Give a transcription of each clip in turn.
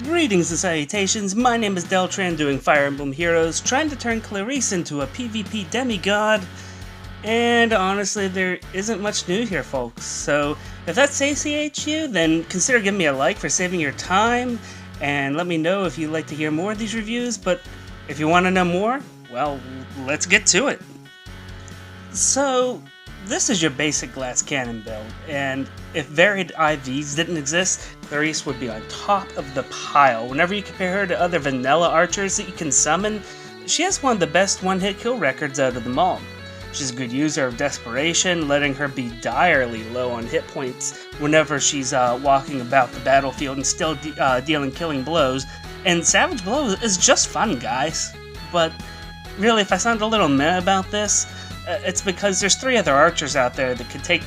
Greetings and salutations, my name is Deltran doing Fire Emblem Heroes, trying to turn Clarisse into a PvP demigod, and honestly there isn't much new here folks, so if that satiates you, then consider giving me a like for saving your time, and let me know if you'd like to hear more of these reviews, but if you want to know more, well, let's get to it. So, this is your basic glass cannon build, and if varied IVs didn't exist, Clarisse would be on top of the pile. Whenever you compare her to other vanilla archers that you can summon, she has one of the best one-hit kill records out of them all. She's a good user of Desperation, letting her be direly low on hit points whenever she's walking about the battlefield and still dealing killing blows, and Savage Blow is just fun, guys. But really, if I sound a little meh about this, it's because there's 3 other archers out there that could take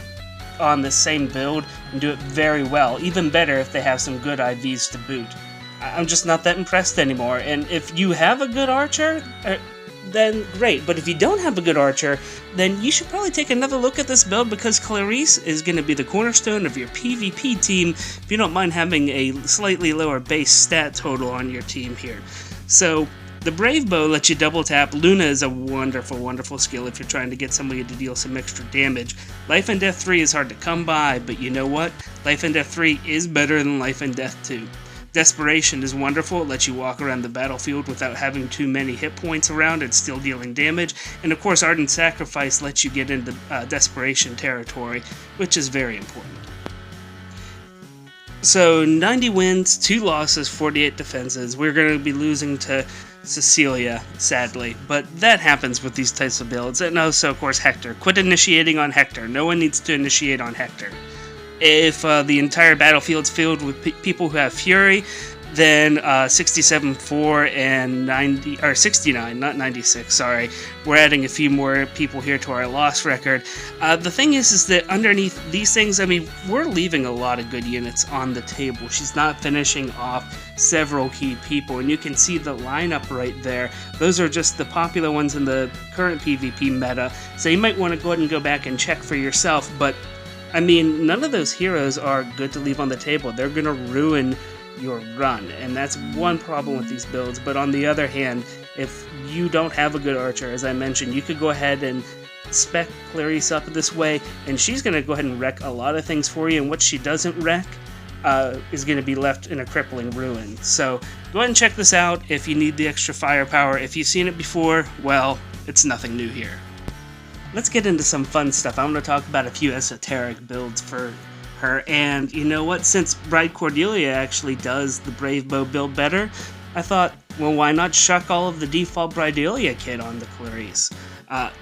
on this same build and do it very well, even better if they have some good IVs to boot. I'm just not that impressed anymore, and if you have a good archer, then great, but if you don't have a good archer, then you should probably take another look at this build because Clarisse is going to be the cornerstone of your PvP team if you don't mind having a slightly lower base stat total on your team here. So, the Brave Bow lets you double tap. Luna is a wonderful, wonderful skill if you're trying to get somebody to deal some extra damage. Life and Death 3 is hard to come by, but you know what? Life and Death 3 is better than Life and Death 2. Desperation is wonderful. It lets you walk around the battlefield without having too many hit points around and still dealing damage. And of course, Ardent Sacrifice lets you get into Desperation territory, which is very important. So, 90 wins, 2 losses, 48 defenses. We're going to be losing to Cecilia, sadly, but that happens with these types of builds. And also, of course, Hector. Quit initiating on Hector. No one needs to initiate on Hector. If the entire battlefield's filled with people who have Fury, then 67-4 and 90 or 69, not 96. Sorry, we're adding a few more people here to our loss record. The thing is that underneath these things, I mean, we're leaving a lot of good units on the table. She's not finishing off several key people, and you can see the lineup right there. Those are just the popular ones in the current PvP meta. So you might want to go ahead and go back and check for yourself. But I mean, none of those heroes are good to leave on the table. They're gonna ruin your run, and that's one problem with these builds. But on the other hand, if you don't have a good archer, as I mentioned, you could go ahead and spec Clarisse up this way, and she's going to go ahead and wreck a lot of things for you, and what she doesn't wreck is going to be left in a crippling ruin. So go ahead and check this out if you need the extra firepower. If you've seen it before, well, it's nothing new here. Let's get into some fun stuff. I'm going to talk about a few esoteric builds for her, and you know what, since Bride Cordelia actually does the Brave Bow build better, I thought, well, why not chuck all of the default Bridelia kit on the Clarisse?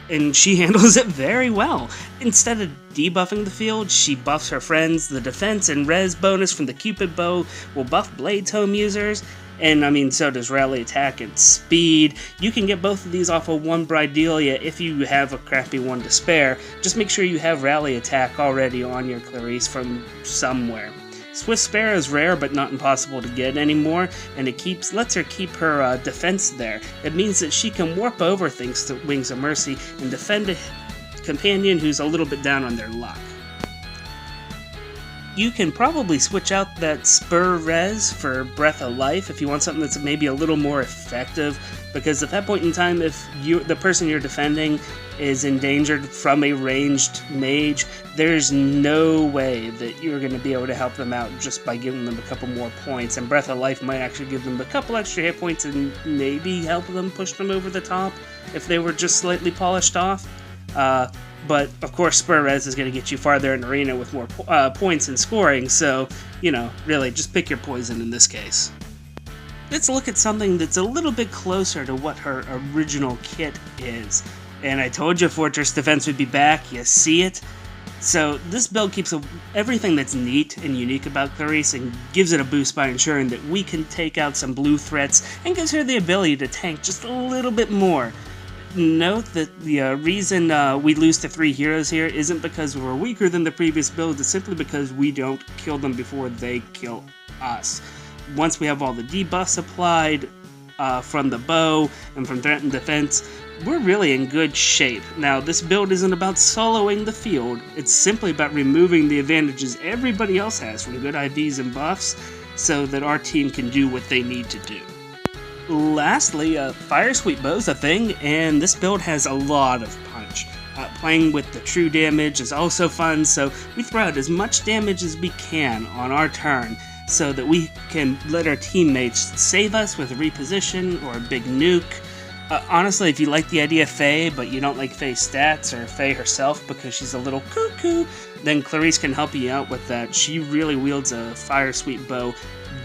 And she handles it very well. Instead of debuffing the field, she buffs her friends. The defense and res bonus from the Cupid Bow will buff Blade Tome users, and I mean, so does Rally Attack and Speed. You can get both of these off of one Bridelia if you have a crappy one to spare. Just make sure you have Rally Attack already on your Clarisse from somewhere. Swift Spare is rare but not impossible to get anymore, and it lets her keep her defense there. It means that she can warp over things to Wings of Mercy and defend a companion who's a little bit down on their luck. You can probably switch out that Spur Res for Breath of Life if you want something that's maybe a little more effective, because at that point in time, if the person you're defending is endangered from a ranged mage, there's no way that you're going to be able to help them out just by giving them a couple more points, and Breath of Life might actually give them a couple extra hit points and maybe help them push them over the top if they were just slightly polished off. But, of course, Spur Res is going to get you farther in arena with more points and scoring, so, you know, really, just pick your poison in this case. Let's look at something that's a little bit closer to what her original kit is. And I told you Fortress Defense would be back, you see it? So, this build keeps everything that's neat and unique about Clarisse and gives it a boost by ensuring that we can take out some blue threats and gives her the ability to tank just a little bit more. Note that the reason we lose to 3 heroes here isn't because we're weaker than the previous build, it's simply because we don't kill them before they kill us. Once we have all the debuffs applied from the bow and from threat and defense, we're really in good shape. Now, this build isn't about soloing the field, it's simply about removing the advantages everybody else has from good IVs and buffs, so that our team can do what they need to do. Lastly, Fire Sweep Bow's a thing, and this build has a lot of punch. Playing with the true damage is also fun, so we throw out as much damage as we can on our turn so that we can let our teammates save us with a reposition or a big nuke. Honestly, if you like the idea of Faye, but you don't like Faye's stats or Faye herself because she's a little cuckoo, then Clarisse can help you out with that. She really wields a Fire Sweep Bow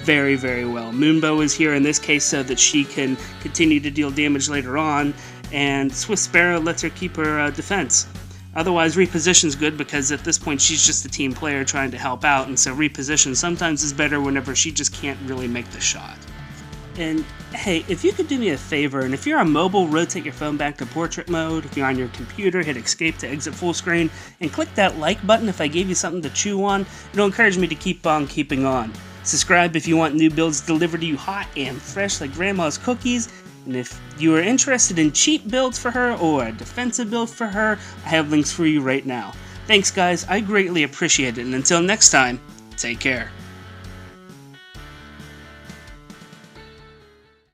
very, very well. Moonbow is here in this case so that she can continue to deal damage later on, and Swift Sparrow lets her keep her defense. Otherwise, reposition's good because at this point she's just a team player trying to help out, and so reposition sometimes is better whenever she just can't really make the shot. And hey, if you could do me a favor, and if you're on mobile, rotate your phone back to portrait mode. If you're on your computer, hit escape to exit full screen, and click that like button if I gave you something to chew on. It'll encourage me to keep on keeping on. Subscribe if you want new builds delivered to you hot and fresh like grandma's cookies. And if you are interested in cheap builds for her or a defensive build for her, I have links for you right now. Thanks guys, I greatly appreciate it, and until next time, take care.